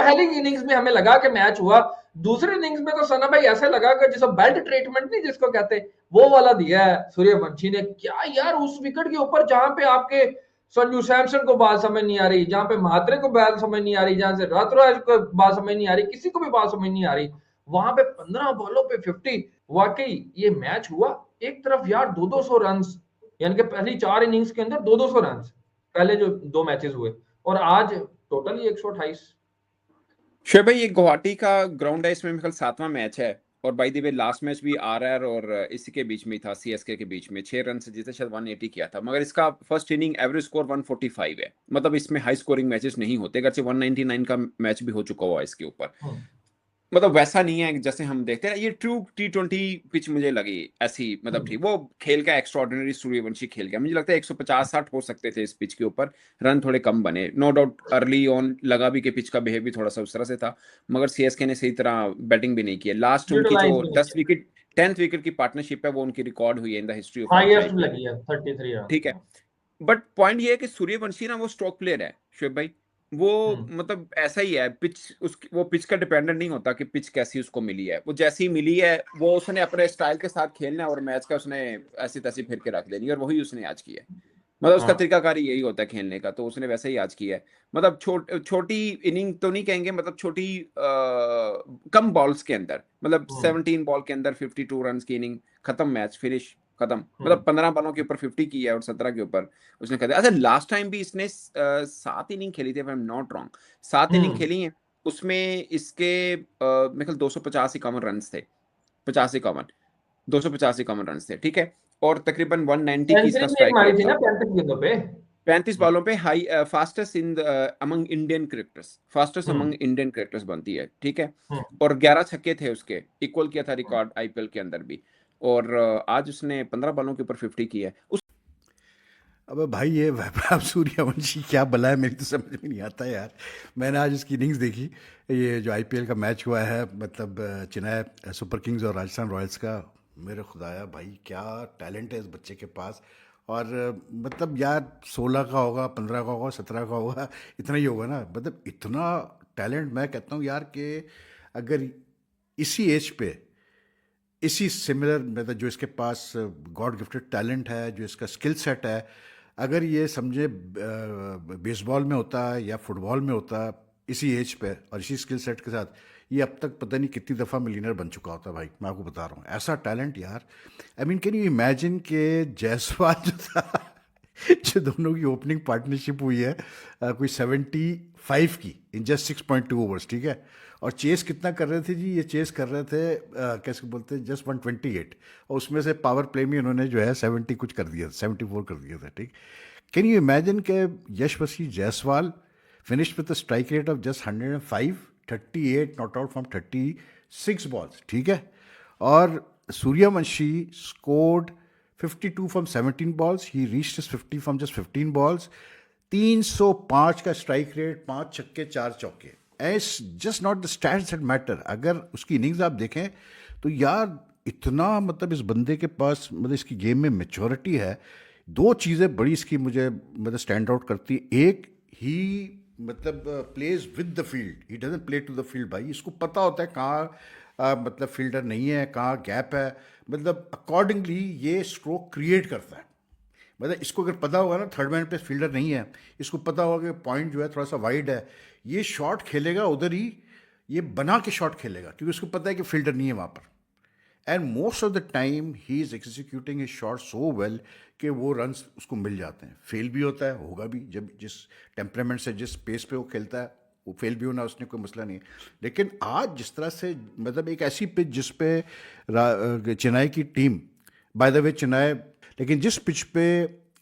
पहली इनिंग्स में हमें लगा कि मैच हुआ, दूसरी इनिंग्स में तो सना भाई ऐसे लगा कि जिसको बेल्ट ट्रीटमेंट नहीं जिसको कहते, वो वाला दिया है सूर्यवंशी ने। क्या यार उस विकेट के ऊपर जहां पे आपके संजू सैमसन को बात समझ नहीं आ रही, जहां पे महात्रे को बात समझ नहीं आ रही, जहां से ऋतुराज को बात समझ नहीं आ रही, किसी को भी बात समझ नहीं आ रही, वहां पे 15 बॉलों पे 50। वाकई ये मैच हुआ। एक तरफ यार 200 रन, यानी कि पहली 4 इनिंग्स के अंदर 200 रन, पहले जो 2 मैचेस हुए, और आज टोटल ही 128। शोएब भाई, ये गुवाहाटी का ग्राउंड है, इसमें मेरे ख्याल 7वां मैच है। और by the way last match भी आरआर और इसी के बीच में ही था, सीएसके के बीच में 6 रन से जीते, शायद 180 किया था। मगर इसका फर्स्ट इनिंग एवरेज स्कोर 145 है, मतलब इसमें हाई स्कोरिंग मैचेस नहीं होते, अगरचे 199 का मैच भी हो चुका हुआ है इसके ऊपर। मतलब वैसा नहीं है जैसे हम देखते हैं। ये ट्रू T20 पिच मुझे लगी ऐसी, मतलब ठीक वो खेल का एक्स्ट्राऑर्डिनरी सूर्यवंशी खेल गया। मुझे लगता है 150-60 हो सकते थे इस पिच के ऊपर, रन थोड़े कम बने, नो डाउट। अर्ली ऑन लगा भी कि पिच का बिहेव भी थोड़ा सा उस तरह से था, मगर सीएसके ने सही तरह बैटिंग भी नहीं की है। लास्ट उनकी यूटिलाइज जो भी नहीं 10 किया, विकेट 10th विकेट की पार्टनरशिप है, वो उनकी रिकॉर्ड हुई है in the history of highest IPL. लगी है 33 रन। ठीक है, बट पॉइंट ये है कि सूर्यवंशी ना वो स्ट्रोक प्लेयर है शुएब भाई। वो मतलब ऐसा ही है, पिच उसकी वो पिच का डिपेंडेंट नहीं होता कि पिच कैसी उसको मिली है, वो जैसी मिली है वो उसने अपने स्टाइल के साथ खेलना है और मैच का उसने ऐसी तैसी फिर के रख देनी है, और वही उसने आज किया है। मतलब उसका हाँ तरीकाकार ही यही होता है खेलने का, तो उसने वैसे ही आज किया है। मतलब छोटी इनिंग तो नहीं कहेंगे, मतलब छोटी कम बॉल्स के अंदर, मतलब 17 बॉल के अंदर 52 रन की इनिंग, खत्म मैच, फिनिश खत्म। मतलब 15 बॉलों के ऊपर 50 की है और 17 के ऊपर उसने कर दिया। अच्छा, लास्ट टाइम भी इसने 7 इनिंग खेली थी, I am not wrong, 7 inning खेली है। उसमें इसके मेरे ख्याल 250-51 रन थे, 50-51, 250-51 रन थे, ठीक है। और तकरीबन 190 की सेंचुरी इसका भी एक स्ट्राइक मारी रेट थी था। ना 35 गेंदों पे। 35 बॉलों पे high fastest in among Indian cricketers, fastest among Indian cricketers बनती है, ठीक है। और 11 छक्के थे उसके, इक्वल किया था रिकॉर्ड आईपीएल के अंदर भी। और आज उसने 15 बॉलों के ऊपर 50 की है। अबे भाई ये वैभव सूर्यवंशी क्या बला है, मेरी तो समझ में नहीं आता यार। मैंने आज इसकी इनिंग्स देखी, ये जो आईपीएल का मैच हुआ है, मतलब चेन्नई सुपर किंग्स और राजस्थान रॉयल्स का। मेरे खुदाया भाई क्या टैलेंट है इस बच्चे के पास। और मतलब यार 16 का होगा, 15 का होगा, 17 का होगा, इतना ही होगा ना। मतलब इतना टैलेंट, मैं कहता हूँ यार कि अगर इसी एज पे इसी सिमिलर, मतलब जो इसके पास गॉड गिफ्टेड टैलेंट है, जो इसका स्किल सेट है, अगर ये समझे बेसबॉल में होता या फुटबॉल में होता इसी एज पे और इसी स्किल सेट के साथ, ये अब तक पता नहीं कितनी दफ़ा मिलीनियर बन चुका होता भाई। मैं आपको बता रहा हूँ, ऐसा टैलेंट यार। I mean can you imagine के जायसवाल जो था जो दोनों की ओपनिंग पार्टनरशिप हुई है कोई 75 की इन जस्ट 6.2 ओवर्स, ठीक है। और चेस कितना कर रहे थे जी, ये चेस कर रहे थे कैसे बोलते हैं, जस्ट 128। और उसमें से पावर प्ले में इन्होंने जो है 70 कुछ कर दिया, 74 कर दिया था, ठीक। कैन यू इमेजिन के Yashasvi Jaiswal finish with the strike rate of just 105, 38 not out from 36 balls, ठीक है। और Suryavanshi scored 52 from 17 balls, he reached 50 from just 15 balls. 305 का स्ट्राइक रेट, 5 छक्के 4 चौके। It's just not the stats that matter. अगर उसकी innings आप देखें तो यार इतना, मतलब इस बंदे के पास, मतलब इसकी गेम में मेच्योरिटी है। दो चीज़ें बड़ी इसकी मुझे मतलब स्टैंड आउट करती है। एक, ही मतलब plays with the field, he doesn't play to the field भाई। इसको पता होता है कहाँ मतलब फील्डर नहीं है, कहाँ गैप है, मतलब अकॉर्डिंगली ये स्ट्रोक क्रिएट करता है। मतलब इसको अगर पता होगा ना थर्ड मैन पे फील्डर नहीं है, इसको पता होगा कि पॉइंट जो है थोड़ा सा वाइड है, ये शॉट खेलेगा उधर ही, ये बना के शॉट खेलेगा क्योंकि उसको पता है कि फील्डर नहीं है वहाँ पर। And most of the time he is executing his shot so well कि वो रन्स उसको मिल जाते हैं। फेल भी होता है, होगा भी, जब जिस टेम्परामेंट से जिस पेस पे वो खेलता है, वो फेल भी होना उसने कोई मसला नहीं है। लेकिन आज जिस तरह से, मतलब एक ऐसी पिच जिस पे चेन्नई की team, by the way Chennai, लेकिन जिस पिच पे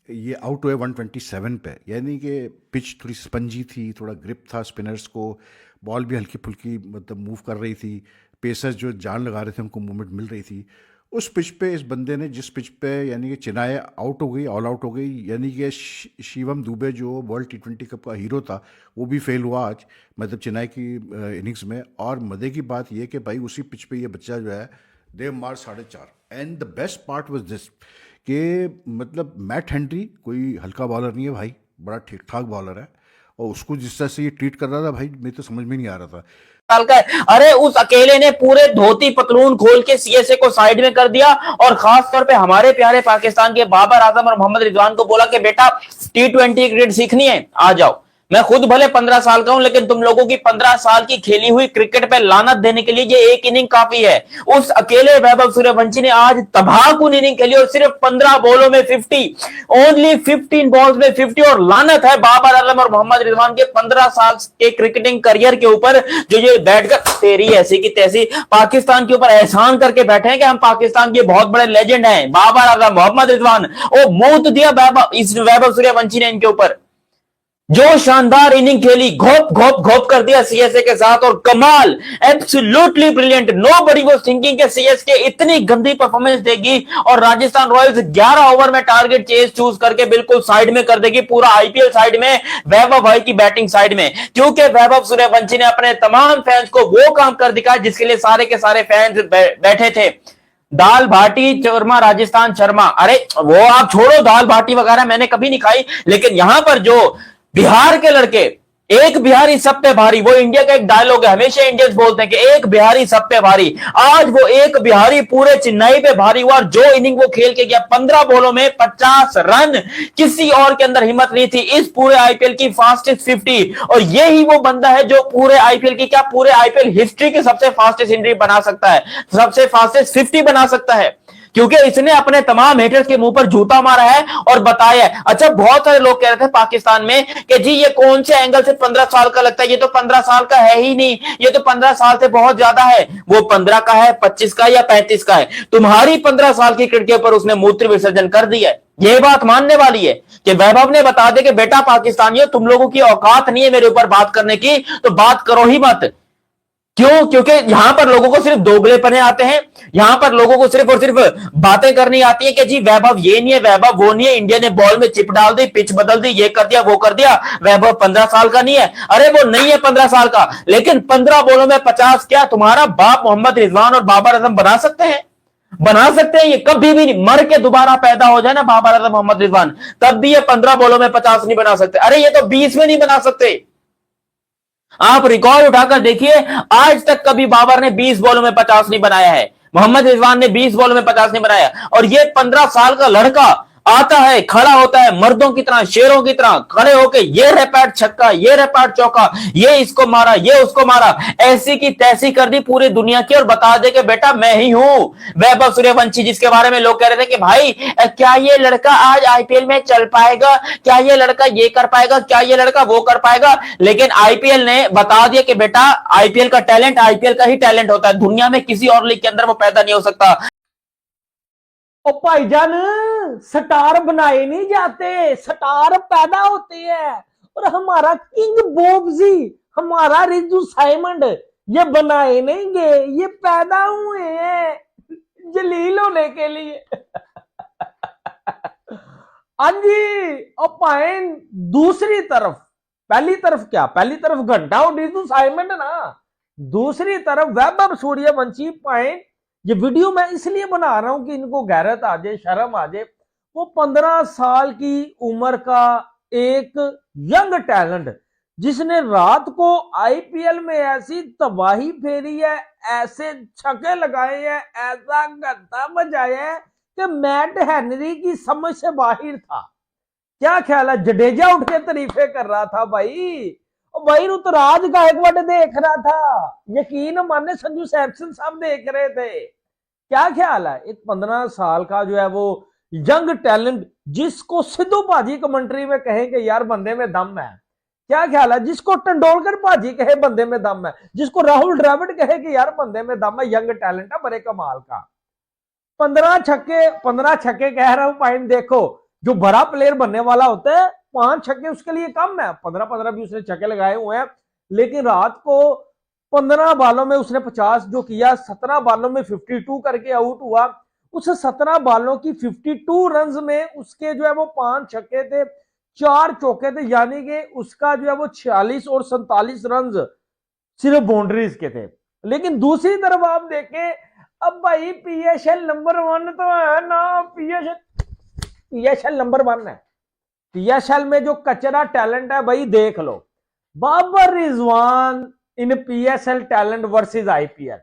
ये आउट हुए 127 पे, यानी कि पिच थोड़ी स्पंजी थी, थोड़ा ग्रिप था स्पिनर्स को, बॉल भी हल्की फुल्की मतलब मूव कर रही थी, पेसर्स जो जान लगा रहे थे उनको मूवमेंट मिल रही थी। उस पिच पे इस बंदे ने, जिस पिच पे यानी कि चेन्नई आउट हो गई, ऑल आउट हो गई, यानी कि शिवम दुबे जो वर्ल्ड T20 कप का हीरो था वो भी फेल हुआ आज, मतलब चेन्नई की इनिंग्स में। और मज़े की बात ये कि भाई उसी पिच पे ये बच्चा जो है दे मार 4.5। And the best part was this कि मतलब मैट हेनरी कोई हल्का बॉलर नहीं है भाई, बड़ा ठीक ठाक बॉलर है। और उसको जिस तरह से ये ट्रीट कर रहा था भाई, मेरे तो समझ में नहीं आ रहा था। साल का है। अरे उस अकेले ने पूरे धोती पतलून खोल के सीएसए को साइड में कर दिया और खास तौर पे हमारे प्यारे पाकिस्तान के बाबर आजम और मोहम्मद रिजवान को बोला कि बेटा T20 क्रिकेट सीखनी है, आ जाओ। मैं खुद भले 15 साल का हूं, लेकिन तुम लोगों की 15 साल की खेली हुई क्रिकेट पे लानत देने के लिए ये एक इनिंग काफी है। उस अकेले वैभव सूर्यवंशी ने आज तबाहकुन इनिंग खेली और सिर्फ 15 बॉलों में 50, ओनली 15 बॉल्स में 50, और लानत है बाबर आजम और मोहम्मद रिजवान के 15 साल के क्रिकेटिंग करियर के ऊपर, जो ये बैठकर तेरी ऐसी की तैसी पाकिस्तान के ऊपर एहसान करके बैठे हैं कि हम पाकिस्तान के बहुत बड़े लेजेंड हैं। बाबर आजम, मोहम्मद रिजवान, ओ मूत दिया इस वैभव सूर्यवंशी ने इनके ऊपर। जो शानदार इनिंग खेली, घोप घोप घोप कर दिया सीएसए के साथ, और कमाल, absolutely brilliant. Nobody was thinking कि सीएसके इतनी गंदी परफॉर्मेंस देगी और राजस्थान रॉयल्स 11 ओवर में टारगेट चूज करके बिल्कुल साइड में कर देगी, पूरा आईपीएल साइड में, वैभव भाई की बैटिंग साइड में। क्योंकि वैभव सूर्यवंशी ने अपने तमाम फैंस को वो काम कर दिखाया जिसके लिए सारे के सारे फैंस बैठे थे। दाल बाटी चूरमा राजस्थान शर्मा, अरे वो आप छोड़ो, दाल बाटी वगैरह मैंने कभी नहीं खाई, लेकिन यहां पर जो बिहार के लड़के, एक बिहारी सब पे भारी, वो इंडिया का एक डायलॉग है, हमेशा इंडियंस बोलते हैं कि एक बिहारी सब पे भारी। आज वो एक बिहारी पूरे चेन्नई पे भारी हुआ, और जो इनिंग वो खेल के गया 15 बॉलों में 50 रन, किसी और के अंदर हिम्मत नहीं थी। इस पूरे आईपीएल की फास्टेस्ट 50, और ये ही वो बंदा है जो पूरे आईपीएल की, क्या पूरे आईपीएल हिस्ट्री के सबसे फास्टेस्ट एंट्री बना सकता है, सबसे फास्टेस्ट 50 बना सकता है, क्योंकि इसने अपने तमाम हेटर्स के मुंह पर जूता मारा है और बताया है। अच्छा, बहुत सारे लोग कह रहे थे पाकिस्तान में कि जी ये कौन से एंगल से 15 साल का लगता है, ये तो 15 साल का है ही नहीं, ये तो 15 साल से बहुत ज्यादा है। वो 15 का है, 25 का या 35 का है, तुम्हारी 15 साल की क्रिकेट के ऊपर उसने मूत्र विसर्जन कर दिया है। ये बात मानने वाली है कि वैभव ने बता दे कि बेटा पाकिस्तानियों, तुम लोगों की औकात नहीं है मेरे ऊपर बात करने की, तो बात करो ही मत। क्यों? क्योंकि यहां पर लोगों को सिर्फ दोगलेपने आते हैं, यहां पर लोगों को सिर्फ और सिर्फ बातें करनी आती है कि जी वैभव ये नहीं है, वैभव वो नहीं है, इंडिया ने बॉल में चिप डाल दी, पिच बदल दी, ये कर दिया वो कर दिया, वैभव 15 साल का नहीं है। अरे वो नहीं है 15 साल का, लेकिन 15 बॉलों में 50 क्या तुम्हारा बाप मोहम्मद रिजवान और बाबर आजम बना सकते हैं? बना सकते हैं? ये कभी भी नहीं, मर के दोबारा पैदा हो जाए ना बाबर आजम मोहम्मद रिजवान, तब भी ये 15 बॉलों में 50 नहीं बना सकते। अरे ये तो 20 में नहीं बना सकते। आप रिकॉर्ड उठाकर देखिए, आज तक कभी बाबर ने 20 बॉलों में 50 नहीं बनाया है, मोहम्मद रिजवान ने 20 बॉलों में 50 नहीं बनाया, और ये 15 साल का लड़का आता है, खड़ा होता है मर्दों की तरह, शेरों की तरह खड़े होके, ये रेपैट छक्का, ये रेपैट चौका, ये इसको मारा, ये उसको मारा, ऐसी की तैसी कर दी पूरी दुनिया की, और बता दे कि बेटा मैं ही हूं वैभव सूर्यवंशी, जिसके बारे में लोग कह रहे थे कि भाई क्या ये लड़का आज आईपीएल में चल पाएगा, क्या ये लड़का ये कर पाएगा, क्या ये लड़का वो कर पाएगा। लेकिन आईपीएल ने बता दिया कि बेटा आईपीएल का टैलेंट आईपीएल का ही टैलेंट होता है, दुनिया में किसी और लीग के अंदर वो पैदा नहीं हो सकता। ओ भाईजान, स्टार बनाए नहीं जाते, स्टार पैदा होते हैं। और हमारा किंग बॉब जी, हमारा रिजू साइमंड, ये बनाए नहीं गए, ये पैदा हुए हैं जलील होने के लिए। हाँ जी। और पाइन दूसरी तरफ, पहली तरफ क्या, पहली तरफ घंटा और रिजू साइमंड ना, दूसरी तरफ वैभव सूर्यवंशी। पाइन ये वीडियो मैं इसलिए बना रहा हूं कि इनको गैरत आ जाए, शर्म आ जाए। वो 15 साल की उम्र का एक यंग टैलेंट, जिसने रात को आईपीएल में ऐसी तबाही फेरी है, ऐसे छक्के लगाए हैं, ऐसा गद्दा बजाया है कि मैट हेनरी की समझ से बाहर था। क्या ख्याल है, जडेजा उठ के तारीफे कर रहा था भाई, और भाई तो राज गायकवाड देख रहा था, यकीन माने संजू सैमसन साहब देख रहे थे। क्या ख्याल है, एक 15 साल का जो है वो यंग टैलेंट, जिसको सिद्धू भाजी कमेंट्री में कहे कि यार बंदे में दम है। क्या ख्याल है, जिसको टंडोलकर भाजी कहे बंदे में दम है, जिसको राहुल द्रविड़ कहे कि यार बंदे में दम है, यंग टैलेंट है बड़े कमाल का। 15 छक्के कह रहा हूं पाइन। देखो जो बड़ा प्लेयर बनने वाला होता है, 5 छक्के उसके लिए कम है, 15-15 भी उसने छक्के लगाए हुए हैं। लेकिन रात को 15 बालों में उसने 50 जो किया, 17 बालों में 52 करके आउट हुआ। उस 17 बालों की 52 रन्स में उसके जो है वो 5 छक्के थे, 4 चौके थे, यानी कि उसका जो है वो 46 और 47 रन्स सिर्फ बाउंड्रीज के थे। लेकिन दूसरी तरफ आप देखें, अब भाई पीएसएल नंबर 1 तो है ना, पीएसएल नंबर 1 है। पीएसएल में जो कचरा टैलेंट है भाई देख लो। Babar Rizwan in PSL talent versus IPL.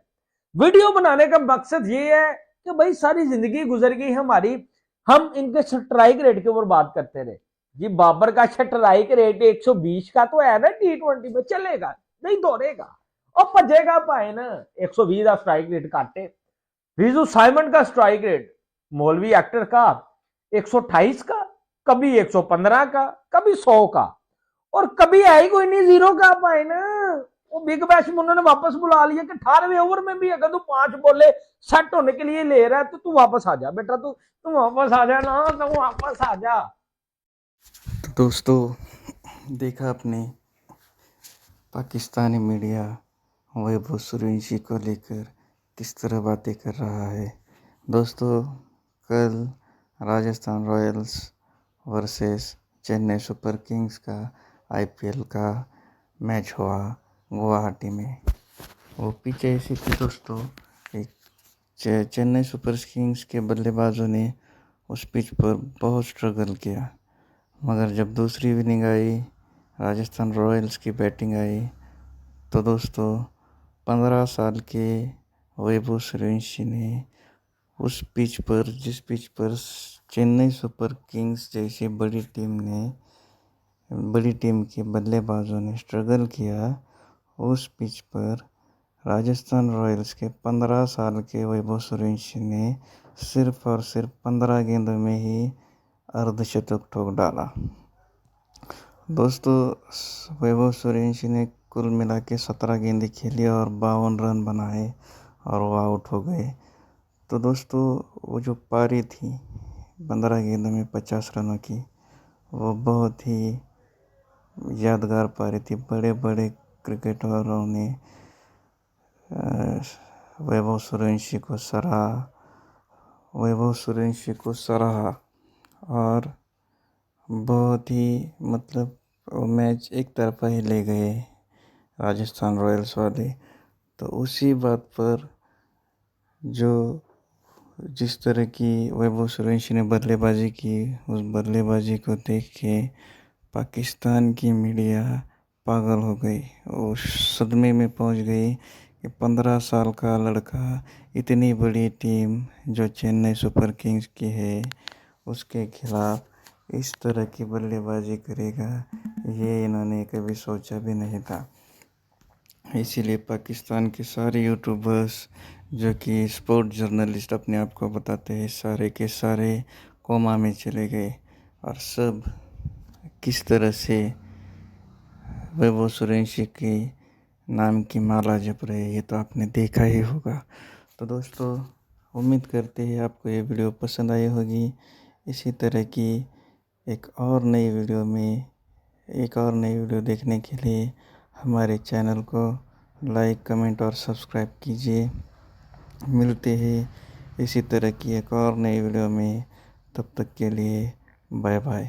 Video बनाने का मकसद ये है कि भाई सारी जिंदगी गुजर गई हमारी, हम इनके स्ट्राइक रेट के ऊपर बात करते रहे। जी बाबर का स्ट्राइक रेट 120 का तो है ना, T20 में चलेगा, नहीं दौड़ेगा और भजेगा पाए ना। 120 का स्ट्राइक रेट काटे। रिजू साइमन का स्ट्राइक रेट मौलवी एक्टर का 128 का, कभी 115 का, कभी 100 का, और कभी है ही कोई नहीं 0 का पाए ना। वो बिग बैश में उन्होंने वापस बुला लिया कि 18वें ओवर में भी अगर तू 5 बॉले सेट होने के लिए ले रहा है तो तू वापस आ जा बेटा, तू वापस आ जा ना, तू वापस आ जा। तो दोस्तों देखा आपने पाकिस्तानी मीडिया वैभव सूर्यवंशी को लेकर किस तरह बातें कर रहा है। दोस्तों कल Rajasthan Royals versus Chennai super Kings का आईपीएल का मैच हुआ गुवाहाटी में। वो पिच ऐसी थी दोस्तों, एक चेन्नई सुपर किंग्स के बल्लेबाजों ने उस पिच पर बहुत स्ट्रगल किया, मगर जब दूसरी इनिंग आई, राजस्थान रॉयल्स की बैटिंग आई, तो दोस्तों 15 साल के वैभव सूर्यवंशी ने उस पिच पर, जिस पिच पर चेन्नई सुपर किंग्स जैसी बड़ी टीम के बल्लेबाजों ने स्ट्रगल किया, उस पिच पर राजस्थान रॉयल्स के 15 साल के वैभव सूर्यवंशी ने सिर्फ और सिर्फ 15 गेंदों में ही अर्धशतक ठोक डाला। दोस्तों वैभव सूर्यवंशी ने कुल मिला के 17 गेंदें खेली और 52 रन बनाए और वो आउट हो गए। तो दोस्तों वो जो पारी थी 15 गेंदों में 50 रनों की, वो बहुत ही यादगार पारी थी। बड़े बड़े क्रिकेटरों ने वैभव सूर्यवंशी को सराहा और बहुत ही मतलब वो मैच एक तरफा ही ले गए राजस्थान रॉयल्स वाले। तो उसी बात पर जिस तरह की वैभव सूर्यवंशी ने बल्लेबाजी की, उस बल्लेबाजी को देख के पाकिस्तान की मीडिया पागल हो गई, वो सदमे में पहुंच गई कि 15 साल का लड़का इतनी बड़ी टीम जो चेन्नई सुपर किंग्स की है उसके खिलाफ इस तरह की बल्लेबाजी करेगा, ये इन्होंने कभी सोचा भी नहीं था। इसीलिए पाकिस्तान के सारे यूट्यूबर्स जो कि स्पोर्ट जर्नलिस्ट अपने आप को बताते हैं, सारे के सारे कोमा में चले गए और सब किस तरह से वैभव सूर्यवंशी की नाम की माला जप रहे, ये तो आपने देखा ही होगा। तो दोस्तों उम्मीद करते हैं आपको ये वीडियो पसंद आई होगी। इसी तरह की एक और नई वीडियो देखने के लिए हमारे चैनल को लाइक, कमेंट और सब्सक्राइब कीजिए। मिलते हैं इसी तरह की एक और नई वीडियो में, तब तक के लिए बाय बाय।